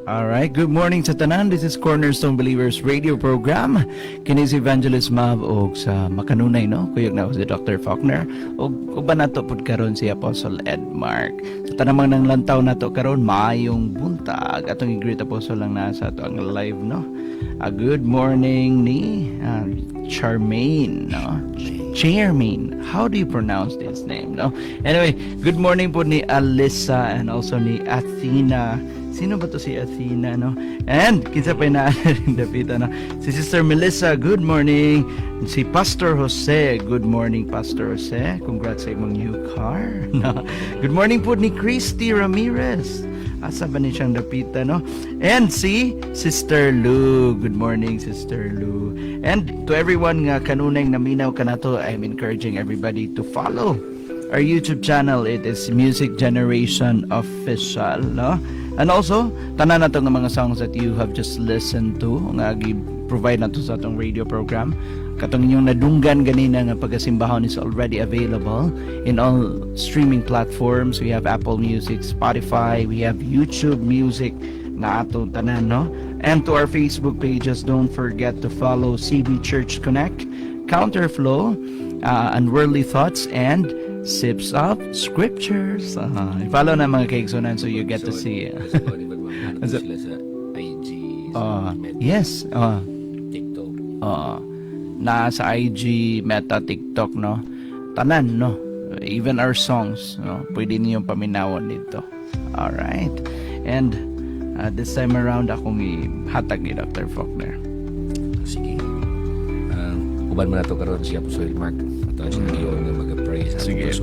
Alright, good morning sa tanan. This is Cornerstone Believers Radio Program. Kini si Evangelist Mav o sa makanunay, no? Kuyog na ako si Dr. Faulkner. O ba nato pod karon si Apostle Edmark. Sa tanamang ng lantaw nato karon maayong buntag. Atong i-greet Apostle lang na sa ato ang live, no? Good morning ni Charmaine, no? Charmaine. How do you pronounce this name, no? Anyway, good morning po ni Alyssa and also ni Athena. Sino ba to si Athena, no? And, kinsa pa na rin dapita, no? Si Sister Melissa, good morning. Si Pastor Jose, good morning, Pastor Jose. Congrats sa imong new car. No? Good morning po ni Christy Ramirez. Asa ba ni siyang dapita, no? And si Sister Lou. Good morning, Sister Lou. And to everyone nga kanunay naminaw kanato, I'm encouraging everybody to follow our YouTube channel. It is Music Generation Official, no? And also, tanan na nga mga songs that you have just listened to, nga provide na to sa atong radio program. Katong inyong nadunggan ganina nga pagkasimbahon is already available in all streaming platforms. We have Apple Music, Spotify, we have YouTube Music na ato tanan, no? And to our Facebook pages, don't forget to follow CB Church Connect, Counterflow, Unworldly Thoughts, and Sips of Scriptures. I-follow na mga kaigsunan so you get to see. Sila sa IG, yes. TikTok. Na sa IG, Meta, TikTok, no? Tanan, no? Even our songs, no? Pwede niyong paminawan dito. Alright. And this time around, akong ihatag ni Dr. Faulkner. Sige. Uban mo na ito karoon si Apostle Mark. At siya ngayon na mag-pray sa Sige. Yes.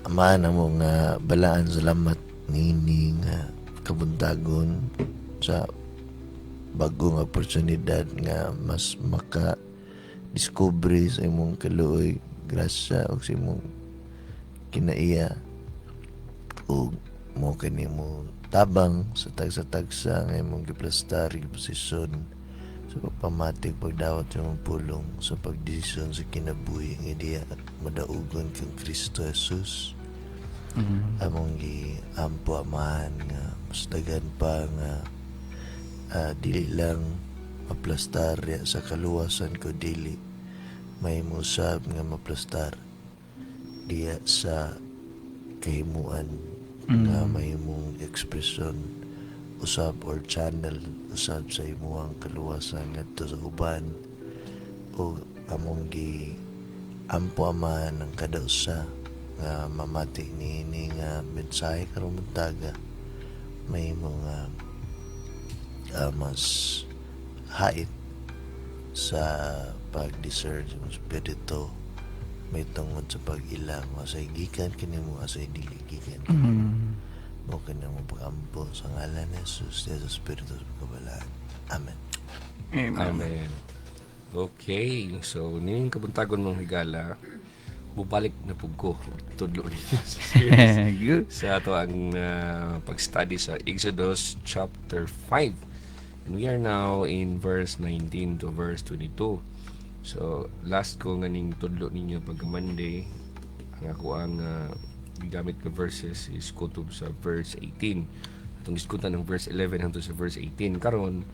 Ama na mo nga balaan salamat nini nga kabuntagon sa bagong oportunidad nga mas maka-discovery sa imong kaluoy, grasya o sa imong kinaiya o mo kanimo tabang sa tagsa-tagsa nga imong giplastar giposisyon sa pagpamatig pagdawat imong pulong sa pagdesisyon sa kinabuhi nga diya madaugon kang Kristo Jesus. Among giampo amahan nga mas dagan pa nga dili lang maplastar sa kaluwasan ko dili may musab nga maplastar diya sa kahimuan nga may mong ekspresyon usab or channel usab sa imuang kaluwasan ngadto sa uban o among gi ampo amahan ng kada usa nga mamati niini nga mensahe karong buntaga may mga mas hait sa pag-discern sa spirito may tungod sa pag-ilang asay gikan kanimo asay dili gikan mo kanimo pag-ampo sa ngalan ni Jesus sa Espiritu sa pagkabalaan. Amen. Amen. Okay. So, ning kabuntagon mong higala, bubalik na pug ko tudlo Good. sa ato ang pag-study sa Exodus chapter 5. And we are now in verse 19 to verse 22. So, last ko nga ning tudlo ninyo pag Monday, ang ako ang gamit ka verses is kutob sa verse 18. Itong iskutan ng verse 11 hangtod sa verse 18. Karon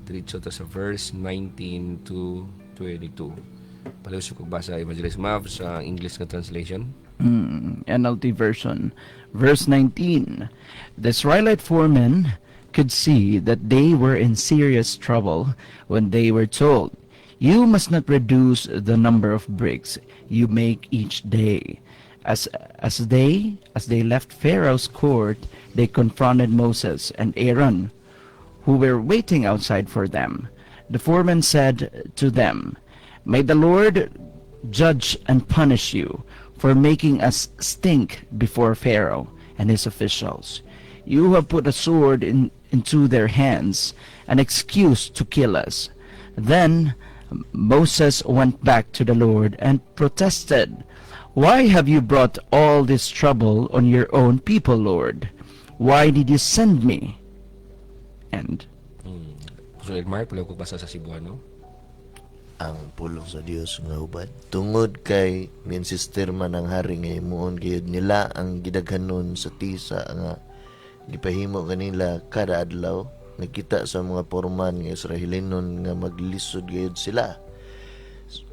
diretso ta sa verse 19 to 22. Palusok ko basa Evangelist Mav sa English nga translation. NLT version. Verse 19. The Israelite foremen could see that they were in serious trouble when they were told, "You must not reduce the number of bricks you make each day." As they left Pharaoh's court, they confronted Moses and Aaron, who were waiting outside for them. The foreman said to them, "May the Lord judge and punish you for making us stink before Pharaoh and his officials. You have put a sword into their hands, an excuse to kill us." Then Moses went back to the Lord and protested, "Why have you brought all this trouble on your own people, Lord? Why did you send me?" And So, Edmar, pala ko basa sa Cebuano. ang pulong sa Dios nga hubad. Tungod kay minsister man ang hari nga himuon gayud nila ang gidaghanon sa tisa nga gipahimo kanila kada adlaw. Nakita sa mga porman nga Israelinon nga maglisod gayud sila.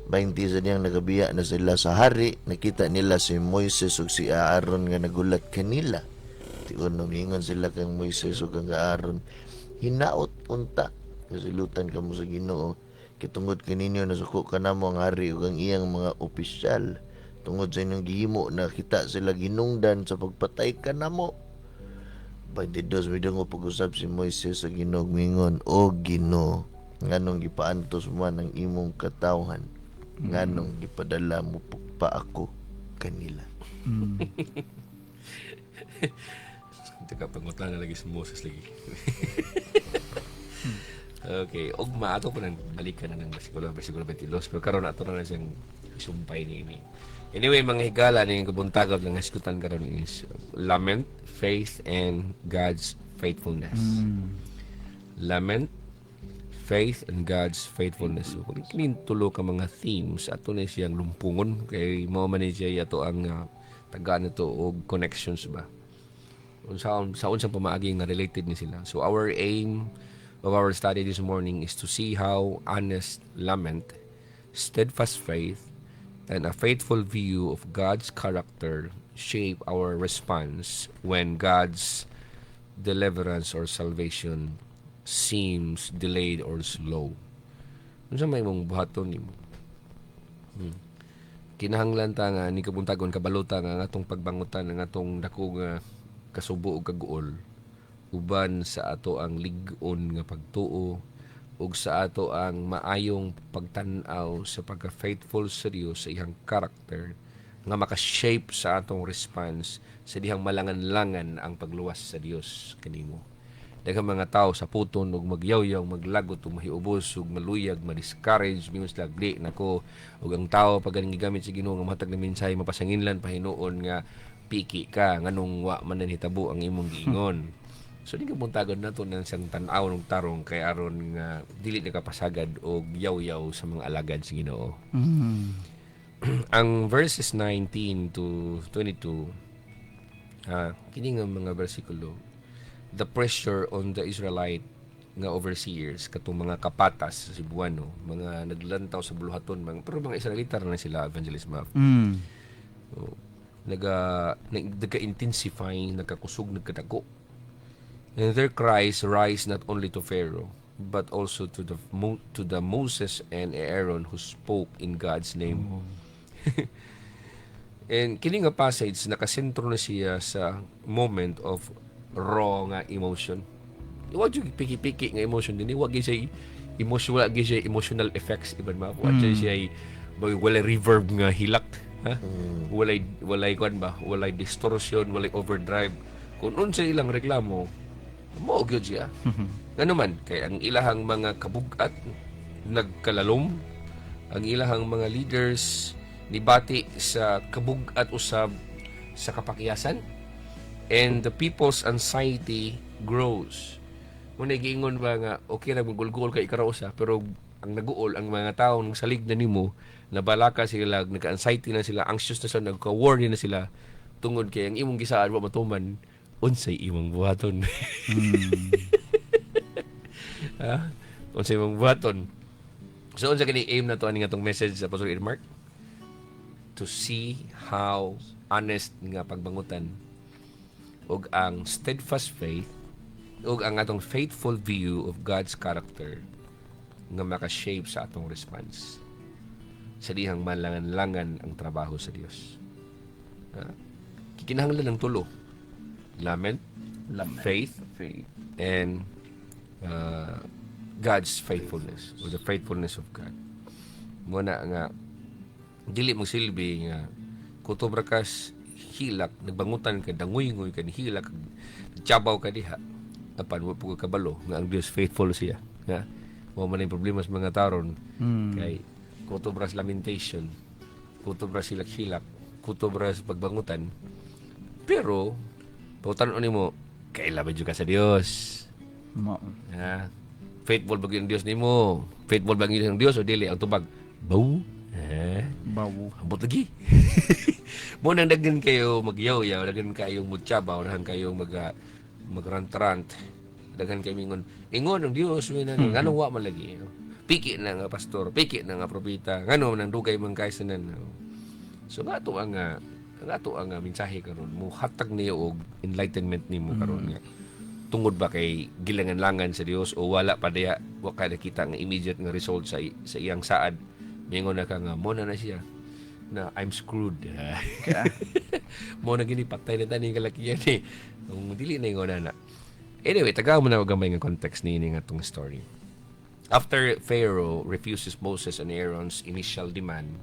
20 sa niyang nagabiya na sila sa hari, nakita nila si Moises ug si Aaron nga nagulat kanila. Tiyon numingon sila kang Moises ug kang Aaron, hinaot unta kasilutan kamo sa Ginoo. Kitungod kaninyo nasuko kanamo ang hari ug ang iyang mga opisyal. Tungod sa inyong gihimo nakita sila ginungdan sa pagpatay kanamo. 22 midong pag-usab si Moises sa Ginoo mingon, o Ginoo, nganong gipaantos man ang imong katawhan, nganong gipadala mo pa ako kanila. Teka, pangutan na lagi si Moses lagi. Okay, ugma ato po nang balikan na ng versikulo 22, pero karon ato na siyang isumpay ni ini. Anyway, mga higala na yung kabuntagod ng hasikutan karon is lament, faith, and God's faithfulness. Lament, faith, and God's faithfulness. So, kung kinin tulo ka mga themes, ato na siyang lumpungon, kay mo man siya ato ang tagaan nito o connections ba. Sa unsang pamaagi nga related ni sila. So, our aim of our study this morning is to see how honest lament, steadfast faith, and a faithful view of God's character shape our response when God's deliverance or salvation seems delayed or slow. Ano may mong buhaton nimo? Kinahanglan ta nga ni kabuntagon kabalota nga atong pagbangutan ng atong dako nga kasubo ug kaguol uban sa ato ang lig-on nga pagtuo ug sa ato ang maayong pagtan-aw sa pagka-faithful sa Dios sa iyang character nga maka-shape sa atong response sa dihang malangan-langan ang pagluwas sa Dios kanimo. Daghang mga tao sa puton ug magyaw-yaw, maglagot ug mahiubos ug maluyag, ma-discourage minus lagli nako ug ang tao pag ganing gigamit sa Ginoo nga matag na mensahe mapasanginlan pahinuon nga piki ka nganong wa man hitabo ang imong giingon. So di ka buntagon nato ng siyang tan-aw ng tarong kay aron nga dili na kapasagad og yaw-yaw sa mga alagad sa Ginoo. Ang verses 19 to 22 kini nga mga bersikulo, the pressure on the Israelite nga overseers katong mga kapatas sa Cebuano, mga naglantaw sa buluhaton, pero mga Israelita na sila, Evangelist Mav. So, nagka-intensify, nagkakusog, nagkadako. And their cries rise not only to Pharaoh, but also to the Moses and Aaron who spoke in God's name. And kini nga passage nakasentro na siya sa moment of raw nga emotion. Wag yung piki-piki nga emotion din. Wag siya emotional, wag siya emotional effects iban ma. Wag siya wala reverb nga hilak, ha? Walay kwan ba? Walay distortion, walay overdrive. Kung unsa ilang reklamo, mo gyud siya. Ngano man kay ang ilahang mga kabugat nagkalalom, ang ilahang mga leaders nibati sa kabugat usab sa kapakiyasan, and the people's anxiety grows. Muna giingon ba nga okay ra magulgol kay ikarausa, pero ang naguol ang mga tawo ng salig na nimo, nabalaka sila, nagka-anxiety na sila, anxious na sila, nagka-worry na sila tungod kay ang imong gisaan wa matuman unsay imong buhaton. Unsay imong buhaton. So unsa kini aim na to ani nga tong message sa Pastor Mark? To see how honest nga pagbangutan ug ang steadfast faith ug ang atong faithful view of God's character nga maka-shape sa atong response sa dihang malangan-langan ang trabaho sa Dios. Kinahanglan ng tulo: lament, faith, and God's faithfulness, or the faithfulness of God. Muna nga dili mo silbi nga kutobra kas hilak, nagbangutan ka, danguy-ngoy ka, hilak, nagtsabaw ka diha, apan mo po kabalo nga ang Dios faithful siya. Nga, mo man yung problema sa mga taron, kay kutobras lamentation, kutobras hilak-hilak, kutobras pagbangutan, pero pautanon mo, kailan medyo ka sa Dios. Faithful ba yung Dios nimo? Faithful ba yung Diyos o dili? Ang tubag, Bow. Bawo. Ambot lagi. Mo nang daghan kayo magyaw-yaw, daghan kayo mutsabaw, daghan kayo magrant-rant. Daghan kayo ingon ng Dios nganong wa man lagi. No? Piki na nga pastor, piki na nga propeta, ngano nang dugay man kay sanan. No? So ato ang mensahe karon mo hatag niyo og enlightenment nimo karon nga. Tungod ba kay gilangan-langan sa Dios o wala pa diya wa kay nakita nga immediate nga result sa iyang saad. Mingon na ka nga mo na siya na I'm screwed. Mo na gini patay na tani kalakiyan ni. Kung dili na ingon na. Anyway, tagaw mo na gamay nga context ni nga tong story. After Pharaoh refuses Moses and Aaron's initial demand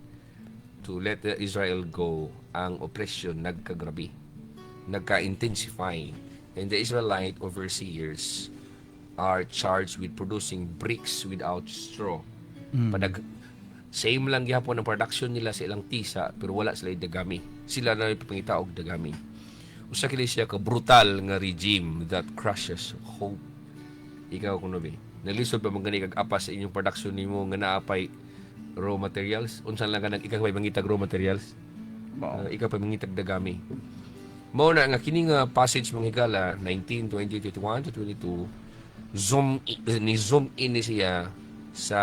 to let Israel go, ang oppression nagkagrabe, nagka-intensify, and the Israelite overseers are charged with producing bricks without straw. Same lang gihapon ang production nila sa ilang tisa, pero wala sila dagami. Sila na ipapangita og dagami. Usa kini siya ka brutal nga regime that crushes hope. Ikaw kuno be, nalisod pa man gani kag apas sa inyong production nimo nga naapay raw materials, unsan lang kanang ikaw mangitag raw materials, ikaw pa mangitag dagami. Mao na nga kini nga passage manghigala 19, 20, 21 to 22 zoom in ni siya sa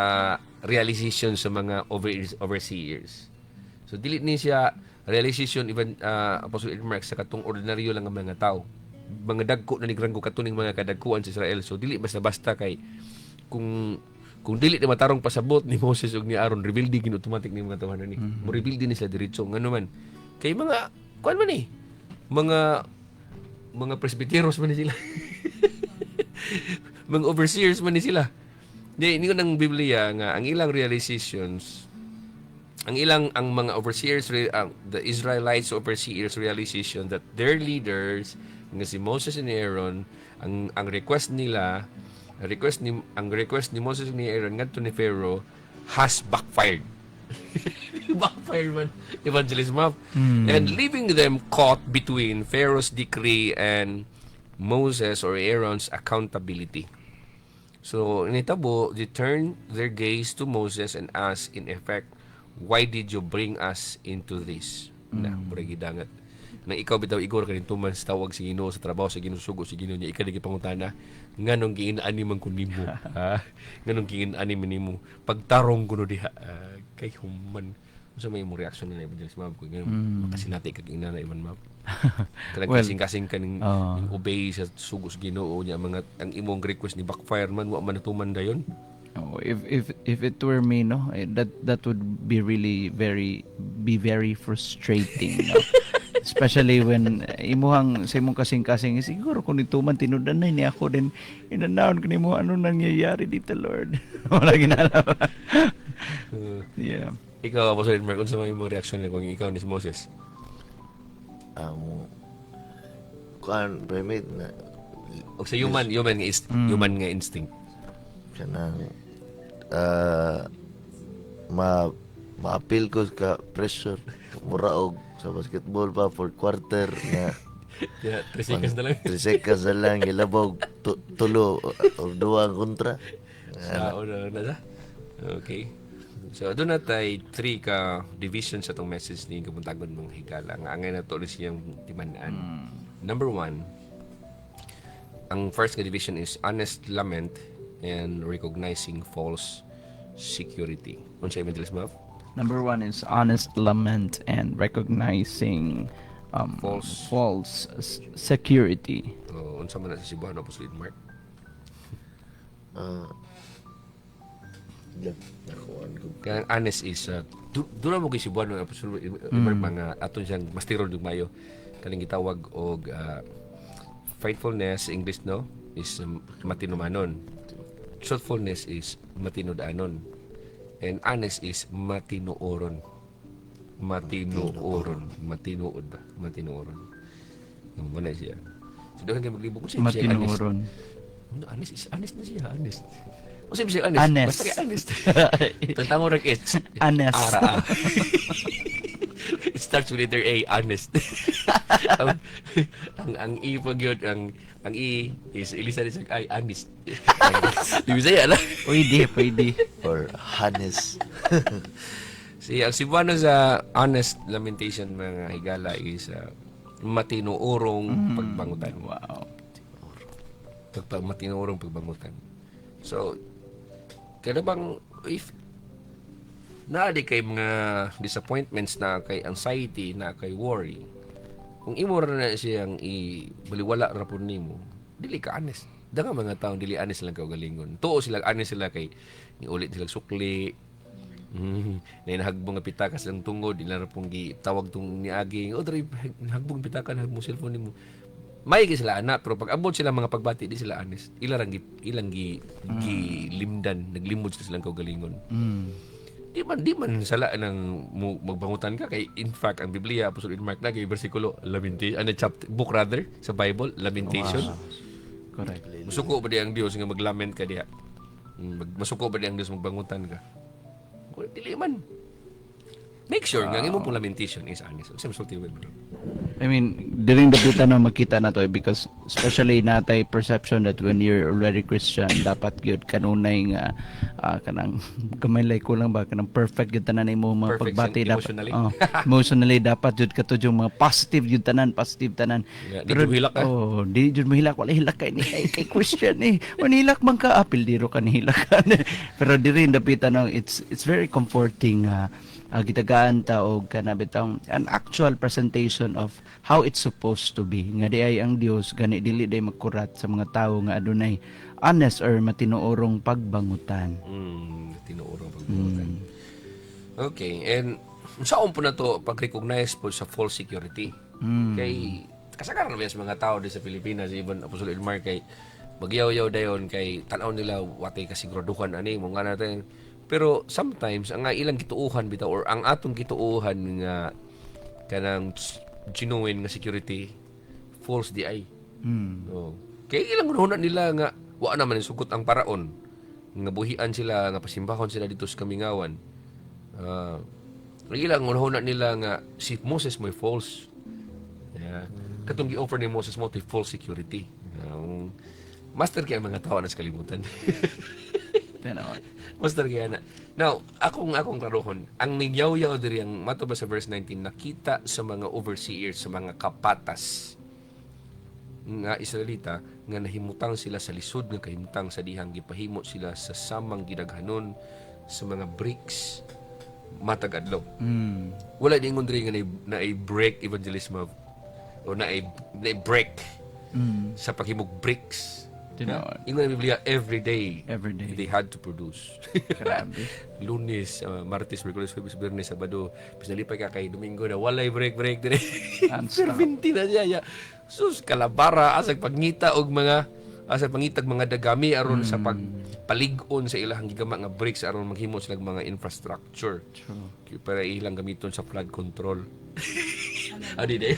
realization sa mga overseers. So dili ni siya realization even Apostle Mark sa katong ordinaryo lang nga mga tao. Mga dagko na ni granggo katuning mga kadagkuan sa Israel. So dili basta-basta kay kung dili na matarong pasabot ni Moses ug ni Aaron, rebuild din automatic ni mga tawanan ni. Mo rebuild din sila diretso ngano man. Kay mga kuan man ni. Mga presbyteros man ni sila. Mga overseers man ni sila. Di ningon ang Biblia nga ang ilang realizations, ang mga overseers, the Israelites overseers realization that their leaders nga si Moses and Aaron, ang request ni Moses and Aaron ngadto ni Pharaoh has backfired. Backfired man, Evangelist Map. And leaving them caught between Pharaoh's decree and Moses or Aaron's accountability. So, initabo, they turned their gaze to Moses and asked, in effect, why did you bring us into this? Na, murag gidangat. Na ikaw bitaw igor kanin tuman sa tawag si Ginoo sa trabaho sa Ginoo sugo si Ginoo niya ikadagi pangutana nganong giin-ani man kun nimo ha nganong giin-ani man nimo pagtarong kuno diha kay human unsa may mo reaction nila Evangelist Mab ko ngayon makasinati kag ina na Ivan Mab kanang kasing-kasing kaning obey sa sugo sa Ginoo niya mga ang imong request ni backfire man wa man natuman dayon. Oh, if it were me, no, that would be really very frustrating, no? Especially when imuhang sa imong kasing-kasing siguro kung ituman tinudan na ni ako din inanaon ko nimo ano nangyayari dito Lord. Wala ginala. Yeah. Ikaw Apostle Mark unsa may imong reaction kung ikaw ni Moses? Kuan permit na O sa human nga instinct. kanang ma-appeal ko ka pressure muraog sa basketball pa for quarter nga Yeah, 3 seconds na lang. 3 seconds na lang ilabog tulo o duwa kontra. Sa una na. Okay. So doon na tayo 3 ka division sa itong message ni Kapuntagon mong higala. Nga angay na to ulit siyang timanaan. Number 1, ang first ka division is honest lament and recognizing false security. Unsa Evangelist Map? Number 1 is honest lament and recognizing false security. Unsa man na sa Cebuano Apostle Mark? Nakuan ko. Kaya honest is doon mo kay Cebuano Apostle Mark mga aton siyang masterol dug mayo kaning gitawag og faithfulness English no is matinumanon. Truthfulness is matinud-anon. And honest is matinuoron. Matinuoron. Matinuod ba? Matinuoron. Yung muna siya. So, doon kayo maglibog. Matinuoron. Honest na siya. Honest. O sabi siya honest. Honest. Basta kaya honest. Tantango rin it's Honest. Ara. It starts with letter A, honest. ang, ang E pag yun, ang E is ilisan isang I, honest. Di Bisaya na. Pwede. Or honest. Ang Cebuano sa honest lamentation mga higala is matinuorong pagbangutan. Wow. Matinuorong pagbangutan. So, kada bang if naadi kay mga disappointments na kay anxiety na kay worry, kung imo ra na siyang ibaliwala ra pud nimo, dili ka honest. Daga mga tawo dili honest lang kaugalingon. Tuo sila honest sila kay niulit sila sukli. Nahagbong nga pitakas ang tungod, ila ra pong gitawag tong niaging, dre hagbong pitakan mo cellphone nimo. May sila anak pero pag abot sila mga pagbati di sila honest. Ilang limdan, naglimod sila silang kaugalingon. Di man sala ng magbangutan ka kay in fact ang Biblia Apostol Mark na kay bersikulo Lamentation chapter book rather sa Bible Lamentation. Wow. Correct. Masuko ba di ang Dios nga maglament ka diha? Masuko ba di ang Dios magbangutan ka? Kung dili man. Make sure nga imong pong lamentation is honest. Sa sulti mo. I mean, during the data na makita na to because especially natay perception that when you're already Christian, dapat gyud kanunay nga kanang gamay lay ko lang ba kanang perfect gyud tanan imo mga Perfect pagbati dapat. emotionally. Emotionally dapat gyud katud yung mga positive gyud tanan. Yeah, di jud hilak ka. Di jud mahilak wala hilak kay ni kay Christian eh. Manilak man ka apil diro ka nihilak ka. Pero diri dapita no it's very comforting gitagaan ta og kanabitang an actual presentation of how it's supposed to be nga di ay ang Dios gani dili day magkurat sa mga tawo nga adunay honest or matinuorong pagbangutan. Tinuorong pagbangutan. Okay, and saan po na to pag-recognize po sa false security? Kay kasagaran na sa mga tao di sa Pilipinas, even Apostol Mark kay magyaw-yaw dayon kay tan-aw nila watay kasiguraduhan ani mo nga natin. Pero sometimes ang ilang gituuhan bitaw or ang atong gituuhan nga kanang genuine nga security false di ay. Kay ilang hunahuna nila nga wa naman sugot ang paraon nga buhian sila nga pasimbahon sila dito sa Kamingawan. Ilang hunahuna nila nga si Moses may false. Yeah. Katong gi-offer ni Moses mo false security. Master kaya mga tao na sa kalimutan. Master kaya na. Now, akong karuhon, ang ningyaw-yaw diri ang matubas sa verse 19, nakita sa mga overseers, sa mga kapatas nga Israelita, nga nahimutang sila sa lisod nga kahimutang sa dihang gipahimo sila sa samang gidaghanon sa mga bricks matag adlaw. Wala dingon diri nga na break evangelism o na break sa paghimog bricks. Ingon ang Biblia, every day they had to produce. Grabe. Lunes, Martes, Miyerkules, Huwebes, Biyernes, Sabado, pisalipay ka kay Domingo na walay break dire. Pervinti na siya. Sus, kalabara, asag pangita og asag pangitag mga dagami aron sa pagpalig-on sa ilahang gigama nga breaks aron maghimo sila mga infrastructure. True. Para ilang gamiton sa flood control. Adi day.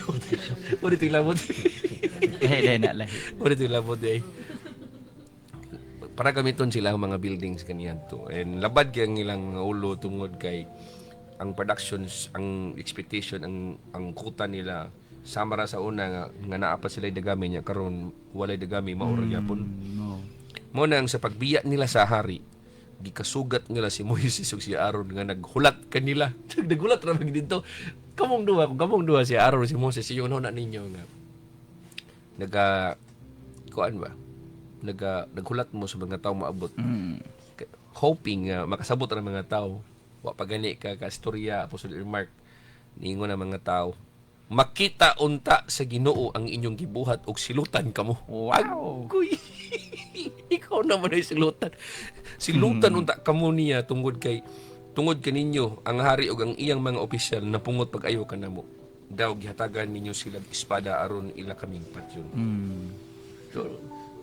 Uri tinglamot. Uri tinglamot day. Para gamiton sila ang mga buildings kaniyan to. And labad kay ang ilang ulo tungod kay ang productions, ang expectation, ang kuta nila samara sa una nga naa pa sila dagami niya karon walay dagami maura gyapon. Mo nang sa pagbiya nila sa hari gikasugat nila si Moises ug si Aaron nga naghulat kanila. Naghulat ra mag dito. Kamong duha si Aaron si Moses yung na ninyo nga kuan ba? Naghulat mo sa mga tao maabot. Hoping makasabot ang mga tao. Wa pa gani ka istorya Apostol Mark niingon ang mga tao. Makita unta sa Ginoo ang inyong gibuhat og silutan kamo. Wow. Agoy. Ikaw naman ay silutan. Silutan unta kamo niya tungod kaninyo ang hari ug ang iyang mga opisyal napungot pag-ayo kanamo. Daw gihatagan ninyo sila espada aron ila kaming patyon. So,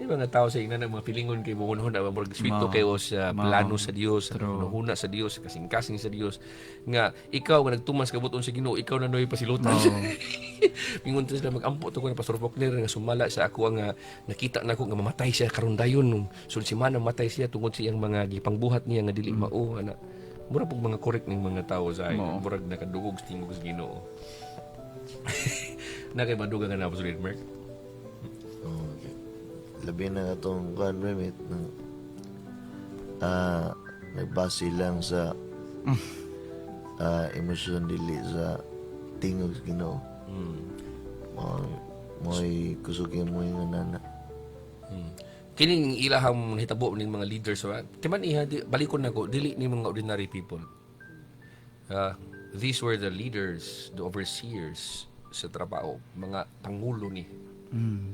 yung mga tao sa ina ng mga pilingon kay mo na mga swito kayo sa plano sa Dios, huna sa Dios, kasing-kasing sa Dios nga ikaw nga nagtumas kabuton sa Ginoo, ikaw na noy pasilutan. Mingon ta sila magampo to ko na Pastor Faulkner nga sumala sa ako nga nakita nako nga mamatay siya karon dayon nung sunod semana mamatay siya tungod sa iyang mga gipangbuhat niya nga dili mao ana. Mura pag mga correct ng mga tao sa Oo. murag nakadugog sa tingog sa Ginoo. Na kay maduga nga na po sa Mark. Oh, okay. Labi na itong kuhan remit na nagbase lang sa emosyon dili sa tingog sa Ginoo. Mo'y kusugin mo yung nana. Kining ilahang hitabo ning mga leaders wa. Timan iha balikon nako dili ni mga ordinary people. These were the leaders, the overseers sa trabaho, mga pangulo ni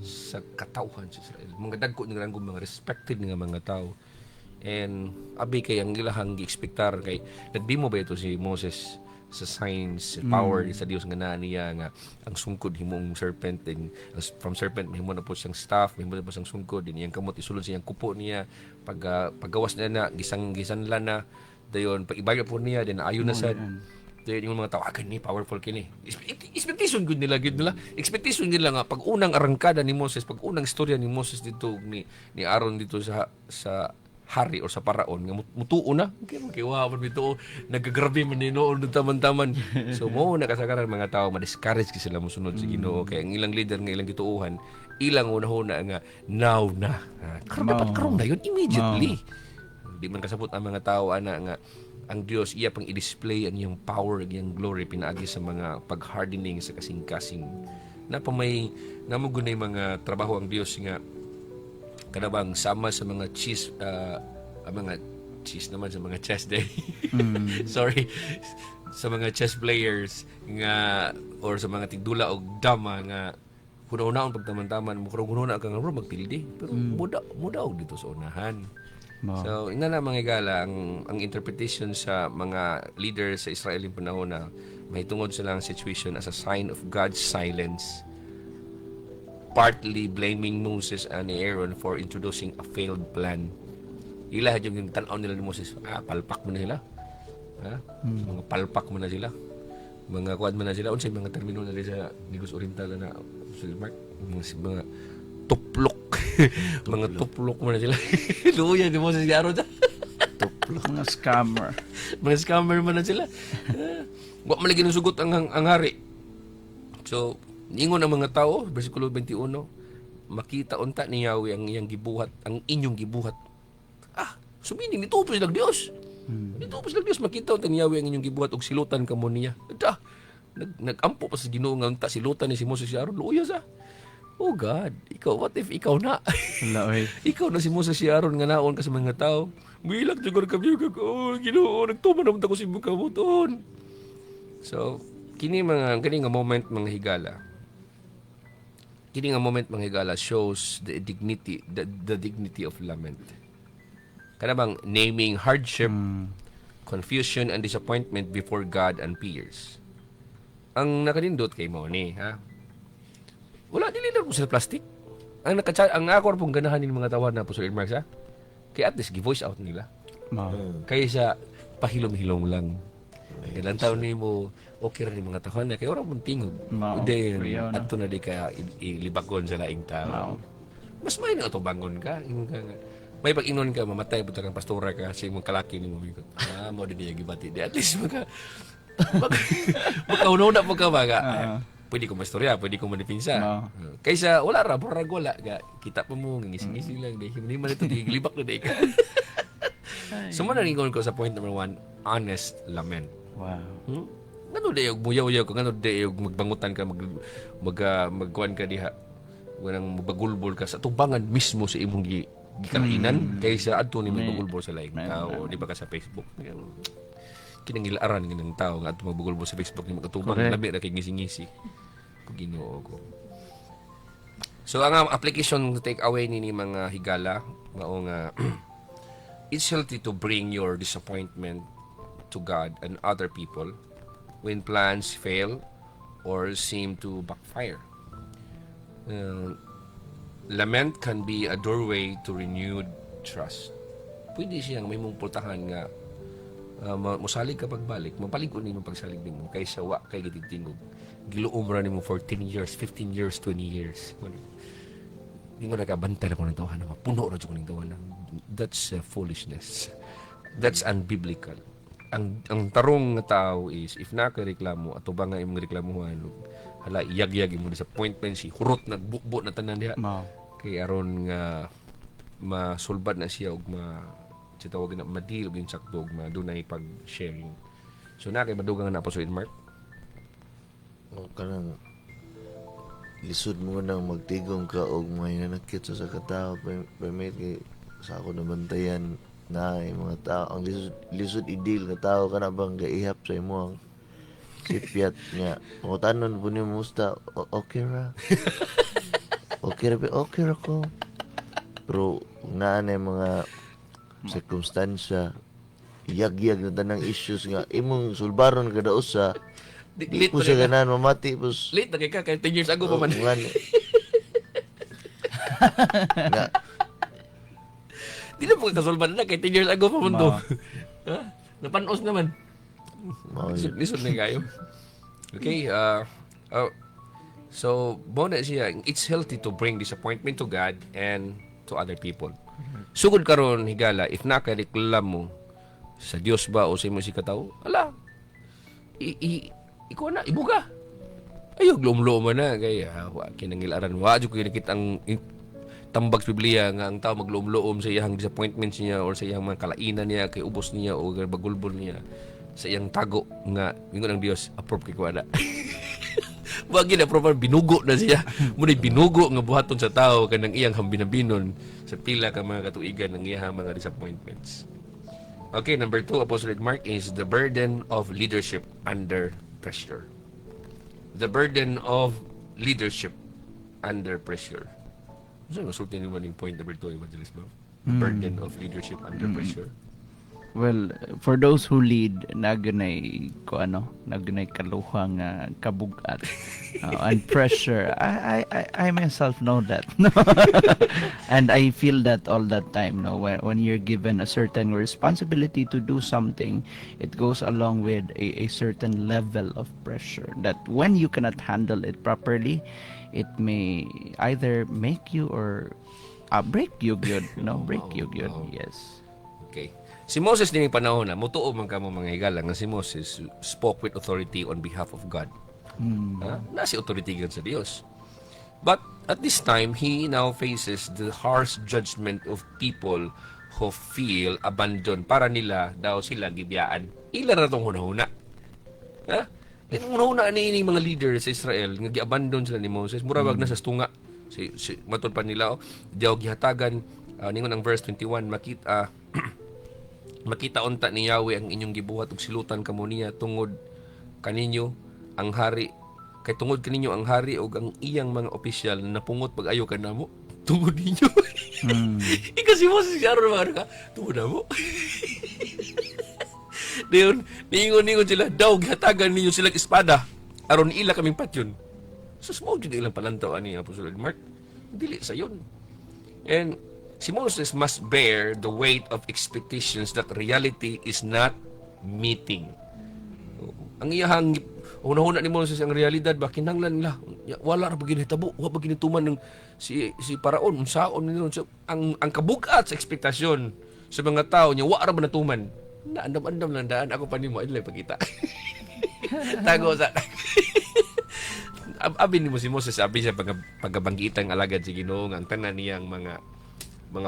sa katawhan sa Israel. Mga dagko nga mga respected nga mga tao. And abi kay ang ilahang gi-expectar kay nagdimo ba ito si Moses sa signs and power sa Dios nga naa niya nga ang sungkod himong serpent and from serpent mahimo na po siyang staff, mahimo na po siyang sungkod din iyang kamot isulod siyang kupo niya paggawas na gisanlan na dayon pag ibayo po niya din ayon na sad dayon yung mga tao ni powerful kini expectation gud nila expectation nila nga pag unang arangkada ni Moses pag unang istorya ni Moses dito ni Aaron dito sa hari o sa paraon nga mutuo na kay wawan bito nagagrabe man ni noon taman-taman so mo nakasagaran mga tao ma-discourage kasi sila mosunod sa Ginoo kay ang ilang leader nga ilang gituuhan ilang una-una nga now na karon dapat karon na yun immediately di man kasabot ang mga tao ana nga ang Dios iya pang i-display ang iyang power ang iyang glory pinaagi sa mga pag-hardening sa kasing-kasing na pa may namugunay mga trabaho ang Dios nga kanabang sama sa mga cheese mga cheese naman sa mga chess day sorry sa mga chess players nga or sa mga tigdula og dama nga kuna-unaon pagtaman-taman mo kuna-una ka nga magpildi pero muda og dito sa unahan. So ina na mga igala ang interpretation sa mga leaders sa Israel yung panahon na mahitungod silang situation as a sign of God's silence, partly blaming Moses and Aaron for introducing a failed plan. Ila yung tanaw nila ni Moses, palpak mo na sila. Mga palpak mo na sila. Mga kuwan mo na sila. Unsay mga termino na rin sa Negros Oriental na Mark, mga tuplok. Mga tuplok mo na sila. Luya ni Moses si Aaron. Tuplok. Mga scammer. Mga scammer mo na sila. Wa malagi ng sugot ang hari. So, ningon ang mga tao, versikulo 21, makita unta ni Yahweh ang iyang gibuhat, ang inyong gibuhat. Sumining, nito po silang Diyos. Nito po silang Diyos, makita unta ni Yahweh ang inyong gibuhat og silutan kamo niya. Nag-ampo pa sa Ginoo nga unta silutan ni si Moses si Aaron, luya sa. Oh God, what if ikaw na? Ikaw na si Moses si Aaron nga naon ka sa mga tao. Bilang siguro kami Ginoo, nagtuman naman ako si mga kabuton. So, kini nga moment mga higala. Kini nga moment mga higala shows the dignity of lament. Kanabang naming hardship, confusion and disappointment before God and peers. Ang nakanindot kay mo ni, ha? Wala dili na po sa plastic. Ang ako pong ganahan ng mga tawhan na po sa Marks, ha? Kaya at least gi-voice out nila. Kaysa pahilom-hilom lang. Ilang taon ni mo okay rin yung mga tawhan na kaya orang mong tingog. Then, ato na di ka ilibagon sa laing tao. Mas may na ito bangon ka. May pag-inon ka, mamatay po kang pastora ka sa imong kalaki ni mo. Mo din niya gibati. At least magkaunaw po ka baga. Pwede ko mastorya, pwede ko manipinsa. Kaysa wala ra, burag wala. Kita pa mo, ngisi-ngisi lang. Hindi man ito, gilibak na day ka. So, manaringon ko sa point number 1, honest lament. Wow. Ngano day og muyaw-yaw ka, ngano day og magbangutan ka, magkuan ka diha. Wanang magulbol ka sa tubangan mismo sa imong gikalainan kaysa adto ni magulbol sa laing tao, di ba ka sa Facebook. Kinangilaran ng tao nga adto magulbol sa Facebook ni magtubang labi ra kay ngisi-ngisi. Ginoo ko. So ang application to take away ni mga higala mao nga it's healthy to bring your disappointment to God and other people when plans fail or seem to backfire. Lament can be a doorway to renewed trust. Pwede siyang may mong pultahan nga musalig ka pagbalik, mapalig-on nimo pagsalig nimo kaysa wa kay gitigtingog. Giluom ra nimo for 10 years, 15 years, 20 years. Di mo nakabantay na ko ng tawahan na mapuno ra ko ng tawahan. That's foolishness. That's unbiblical. ang tarong nga tao is if nakareklamo ato ba nga imong reklamuhan hala iyag-iyag imong disappointment si hurot nagbukbo na tanan diha Mao. kay aron nga masulbad na siya og si tawag na madil og insakto og madunay pag-sharing. So na kay madugang na Apostle Mark. O kanang lisod mo nang magtigom ka og may nanakit sa katao permit kay sa ako nabantayan na mga tao ang lisod idil nga tao kana bang gaihap sa imo ang sipyat nga o tanon po ni musta okay ra okay ra ko pero naa na mga circumstansya yag na tanang issues nga imong sulbaron kada usa di Late po na siya kay ka. ganan mamati pos Late na kay ka kay 10 years ago pa man. nga Di na po kasulbad na kay 10 years ago pa man to. Ma. Ha? Napanos naman. mao yun. Lisod na kayo. Okay, so bona siya, it's healthy to bring disappointment to God and to other people. Sugod karon higala if nakareklamo sa Dios ba o sa imo si katawo, ala. Ikaw na ibuga. Ayog lumlo man na kay wa kinangilaran wa jud ko nakita ang tambag sa Biblia nga ang tao maglumloom sa iyang disappointments niya or sa iyang mga kalainan niya kay ubos niya o bagulbol niya sa iyang tago nga ingon ang Dios approve kay kuana. Wagi na proper binugo na siya. Muna binugo nga buhaton sa tao kanang iyang hambinabinon sa pila ka mga katuigan ng iyang mga disappointments. Okay, number 2, Apostle Mark is the burden of leadership under pressure. The burden of leadership under pressure. So, masulti naman yung point number 2, Evangelist Bob. Burden of leadership under pressure. Well, for those who lead, nagunay kaluhang kabugat and pressure. I myself know that. No? And I feel that all that time. No, when you're given a certain responsibility to do something, it goes along with a certain level of pressure that when you cannot handle it properly, it may either make you or break you good. No, break you good. Yes. Okay. Si Moses din yung panahon na, mutuo man ka mo mga higala nga si Moses spoke with authority on behalf of God. Na si authority gan sa Dios. But at this time, he now faces the harsh judgment of people who feel abandoned. Para nila daw sila gibiyaan. Ila na itong hunahuna. Ha? Itong hunahuna ni ining mga leaders sa Israel, nga gi-abandon sila ni Moses. Murabag na sa stunga. Matod pa nila, diyaw gihatagan, ningon ang verse 21, makita unta ni Yahweh ang inyong gibuhat ug silutan kamo niya tungod kaninyo ang hari kay tungod kaninyo ang hari ug ang iyang mga opisyal na napungot pag-ayo kanamo tungod ninyo. Kasi mo si Sharon ka tungod namo. Diyon, ningon sila daw gihatagan ninyo silang espada aron ila kaming patyon. So small jud ilang palantaw ani Apostol Mark. Dili sa yon. And si Moses must bear the weight of expectations that reality is not meeting. Ang iyahang una-una ni Moses ang realidad ba kinahanglan nila wala ra bagini tabo, wa bagini tuman ng si Paraon unsaon ninon so, ang kabugat sa ekspektasyon sa mga tao niya wa ra ba natuman. Naandam-andam lang daan ako pa nimo adlay pagkita. Tago sa Abi ni mo si Moses abi siya pagabanggitan alagad si Ginoo nga ang tanan niyang mga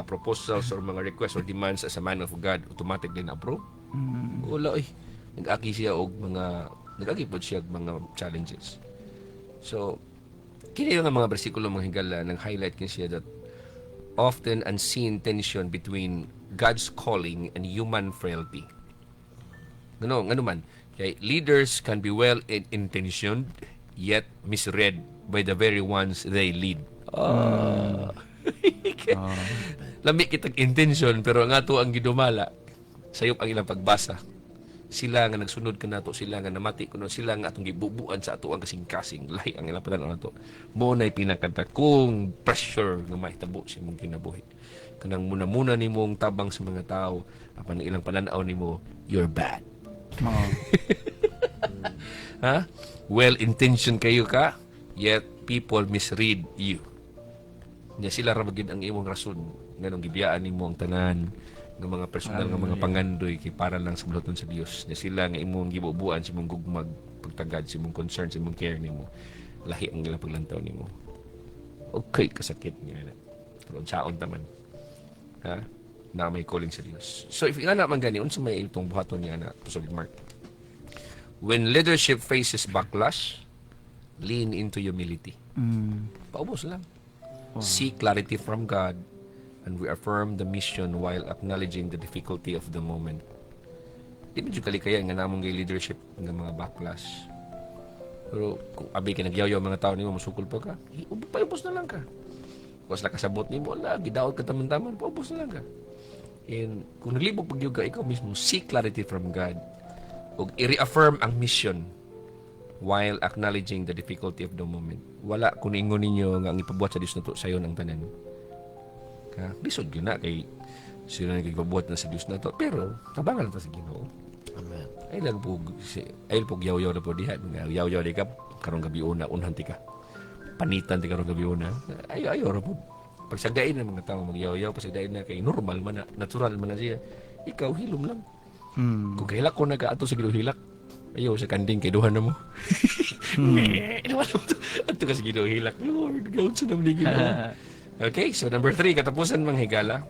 proposals or mga requests or demands as a man of God automatic din approve. Wala nag-aki siya og nag-aki po siya og mga challenges. So kini nga mga bersikulo mga higala nang highlight kin siya that often unseen tension between God's calling and human frailty. Ngano man kay leaders can be well intentioned yet misread by the very ones they lead. Lami kitag intention pero nga to ang gidumala sayop ang ilang pagbasa. Sila nga nagsunod kanato, sila nga namati kuno, sila nga atong gibubuan sa ato ang kasing-kasing lahi ang ilang panaw nato. Mo nay pinakanta kung pressure nga mahitabo sa imong kinabuhi. Kanang muna nimong tabang sa mga tao apan ang ilang pananaw nimo you're bad. Ha? Well-intentioned kayo ka, yet people misread you. Nya sila ra magid ang imong rason nganong gibiyaan nimo ang tanan ng mga personal nga mga pangandoy kay para lang sa buloton sa Dios. Na sila nga imong gibubuan sa imong gugmag, pagtagad sa imong concern, sa imong care nimo. Lahi ang ilang paglantaw nimo. Okay, kasakit niya na. Pero saon taman. Ha? Na may calling sa Dios. So if ina man gani unsa may itong buhaton niya na Apostol Mark. When leadership faces backlash, lean into humility. Paubos lang. Seek clarity from God and reaffirm the mission while acknowledging the difficulty of the moment. Di medyo kalikaya nga namong gay leadership ng mga backlash. Pero kung abi ka nagyaw-yaw mga tao nimo, masukol pa ka, paubos na lang ka. Kung sila kasabot nimo, gidaot ka taman-taman, paubos na lang ka. And kung naglibog pagyug ka, ikaw mismo, seek clarity from God ug i-reaffirm ang mission while acknowledging the difficulty of the moment. Wala kung ingon ninyo nga ang ipabuhat sa Dios nato sayon ang tanan. Ka, lisod gyud na kay sila nagpabuhat na sa Dios nato, pero tabangan ta sa Ginoo. Amen. Ay lang po yaw-yaw na po diha. Yaw-yaw di ka karong gabi una unhan ti ka. Panitan ti karong gabi una. Ayaw ra po. Pagsagdain ng mga tao magyaw-yaw, pagsagdain na kay normal man na, natural man na siya. Ikaw hilom lang. Kung kahilak ko nag-ato sa hilak, ayaw sa kanding kay duhan na mo. Ato ka sa hilak. Lord, gawin sa namligin mo. Okay, so number 3, katapusan mga higala.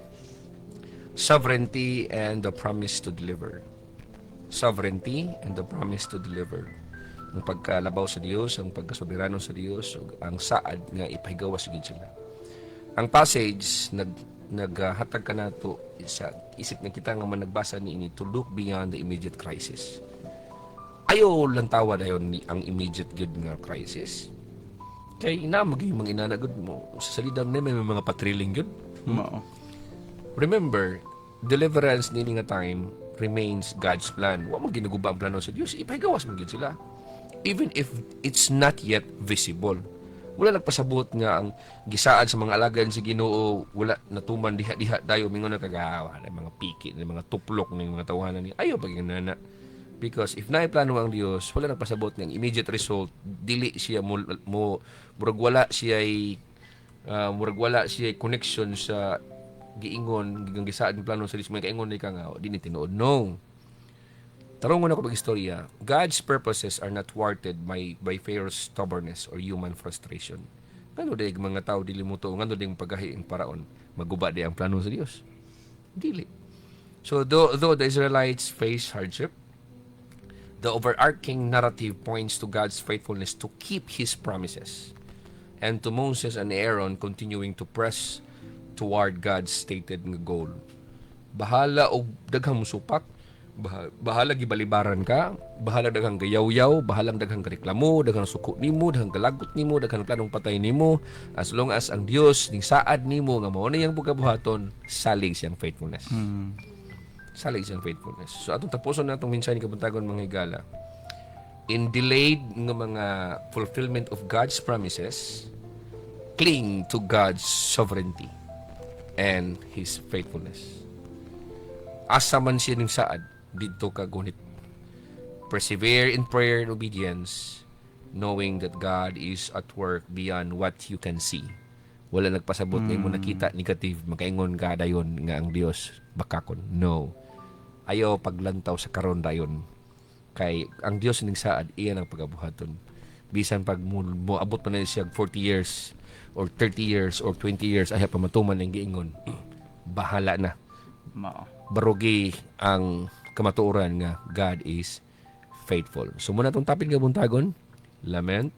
Sovereignty and the promise to deliver. Sovereignty and the promise to deliver. Ang pagkalabaw sa Dios, ang pagkasoberano sa Dios, ang saad nga ipahigawas gid sila. Ang passage naghatag ka nato sa isip na kita nga man nagbasa niini to look beyond the immediate crisis. Ayo lang tawa dayon ni ang immediate good nga crisis. Kay ina maging mga inanagod mo sa salidam na may mga patriling good. Remember, deliverance nini nga time remains God's plan. Wa mo ginaguba ang plano sa Dios, ipahigawas man gid sila. Even if it's not yet visible. Wala nagpasabot nga ang gisaad sa mga alagad sa Ginoo, wala natuman diha-diha dayo mingon na kagawa, mga piki, mga tuplok ng mga tawanan ni ayo paginana. Because if naay plano ang Dios, wala nagpasabot nga ang immediate result, dili siya murag wala siya connection sa giingon gigang gisaad ng plano sa Dios may kaingon ni ka nga di ni tinuod. No. Tarungon ako pag-istorya, God's purposes are not thwarted by Pharaoh's stubbornness or human frustration. Ngano day mga tao dili mo to, ngano day pagahi ang paraon, maguba di ang plano sa Dios. Dili. So though the Israelites face hardship, the overarching narrative points to God's faithfulness to keep His promises, and to Moses and Aaron continuing to press toward God's stated goal. Bahala og daghang musupak, bahala gibalibaran ka, bahala daghang gayaw-yaw, bahalang daghang reklamo, daghang suko nimo, daghang galagot nimo, daghang planong patay nimo, as long as ang Dios ning saad nimo nga mao na yang pagkabuhaton, salig siyang faithfulness. Salig siyang faithfulness. So atong tapuson natong minsan ni kabuntagon mga higala. In delayed nga mga fulfillment of God's promises, cling to God's sovereignty and His faithfulness. Asa man siya ning saad, dito ka gunit. Persevere in prayer and obedience, knowing that God is at work beyond what you can see. Wala nagpasabot na mo nakita negative, makaingon ka dayon nga ang Dios bakakon. No. Ayaw paglantaw sa karon dayon. Kay ang Dios ning saad, iyan ang pagabuhaton. Bisan pag mo abot pa na siya 40 years or 30 years or 20 years, ayaw pa matuman ng giingon. Bahala na. Barugi ang kamatuoran nga God is faithful. So muna itong topic nga buntagon, lament,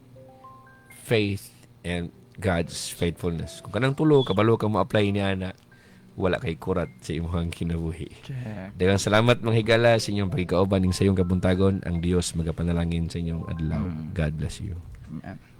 faith, and God's faithfulness. Kung kanang tulo, kabalo ka mo-apply niya na wala kay kurat sa imong kinabuhi. Daghang salamat mga higala sa inyong pagkikauban ning sa iyong kabuntagon. Ang Dios magapanalangin sa inyong adlaw. God bless you. Amen.